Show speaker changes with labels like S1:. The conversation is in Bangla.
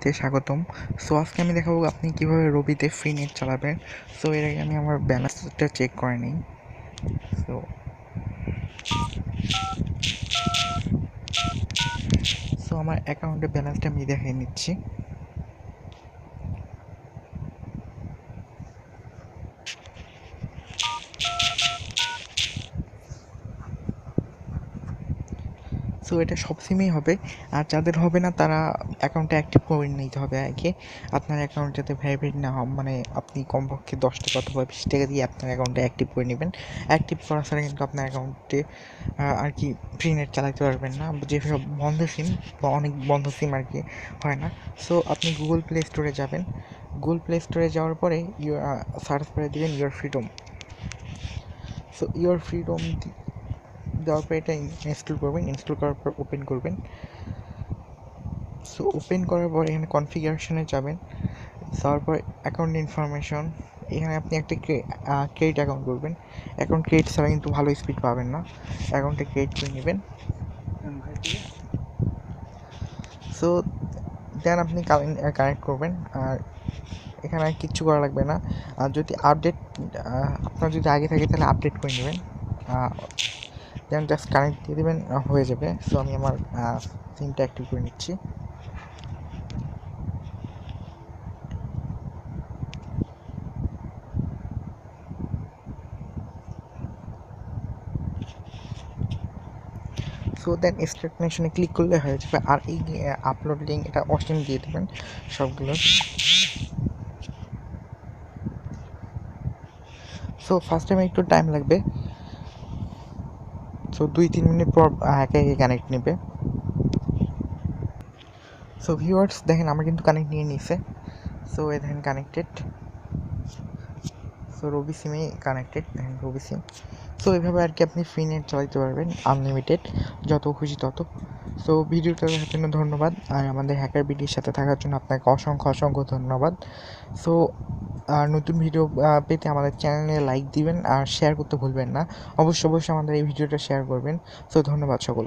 S1: তে স্বাগতম। সো আজকে আমি দেখাবো আপনি কিভাবে রবিতে ফ্রি নেট চালাবেন। সো এর আগে আমি আমার ব্যালেন্সটা চেক করে নিই। সো আমার অ্যাকাউন্টের ব্যালেন্সটা আমি দেখিয়ে নিচ্ছি। সো এটা সব সিমেই হবে, আর যাদের হবে না তারা অ্যাকাউন্টটা অ্যাক্টিভ করে নিতে হবে আগে। আপনার অ্যাকাউন্ট যাতে ভেরিফাইড না হয়, মানে আপনি কমপক্ষে 10 টাকা অথবা 20 টাকা দিয়ে আপনার অ্যাকাউন্টটা অ্যাক্টিভ করে নেবেন। অ্যাক্টিভ করা ছাড়া কিন্তু আপনার অ্যাকাউন্টে আর কি ফ্রি নেট চালাতে পারবেন না, যেসব বন্ধ সিম বা অনেক বন্ধ সিম আর কি হয় না। সো আপনি গুগল প্লে স্টোরে যাবেন। গুগল প্লে স্টোরে যাওয়ার পরে সার্চ করে দেবেন your freedom. So your freedom দেওয়ার পর এটা ইনস্টল করবেন। ইনস্টল করার পর ওপেন করবেন। সো ওপেন করার পর এখানে কনফিগারেশনে যাবেন। যাওয়ার পর অ্যাকাউন্ট ইনফরমেশন, এখানে আপনি একটা ক্রেডিট অ্যাকাউন্ট করবেন। অ্যাকাউন্ট ক্রেডিট ছাড়া কিন্তু ভালো স্পিড পাবেন না, অ্যাকাউন্টে ক্রেডিট করে নেবেন। সো দেন আপনি কানেক্ট করবেন, আর এখানে আর কিচ্ছু করা লাগবে না। আর যদি আপডেট আপনার যদি আগে থাকে তাহলে আপডেট করে নেবেন, দেন জাস্ট কানেক্ট দিয়ে দেবেন, হয়ে যাবে। সো আমি আমার সিমটা অ্যাক্টিভ করে নিচ্ছি। সো দেন স্টার্ট নেশনে ক্লিক করলে হয়ে যাবে। আর এই আপলোড লিঙ্ক এটা অপশন দিয়ে দেবেন সবগুলো। সো ফার্স্ট টাইমে একটু টাইম লাগবে, সো 2-3 মিনিট পর একে একে কানেক্ট নেবে। সো ভিউয়ার্স দেখেন আমার কিন্তু কানেক্ট নিয়ে নিছে। সো এ দেখেন কানেক্টেড। সো রবি সিমে কানেক্টেড, দেখেন রবি সিম। সো এইভাবে আর কি আপনি ফ্রি নেট চালাতে পারবেন আনলিমিটেড, যত খুশি তত। সো ভিডিওটা দেখার জন্য ধন্যবাদ, আর আমাদের হ্যাকার ভিডিওর সাথে থাকার জন্য আপনাকে অসংখ্য অসংখ্য ধন্যবাদ। সো নতুন ভিডিও পেতে আমাদের চ্যানেলে লাইক দিবেন আর শেয়ার করতে ভুলবেন না। অবশ্যই আমাদের এই ভিডিওটা শেয়ার করবেন। সো ধন্যবাদ সকল।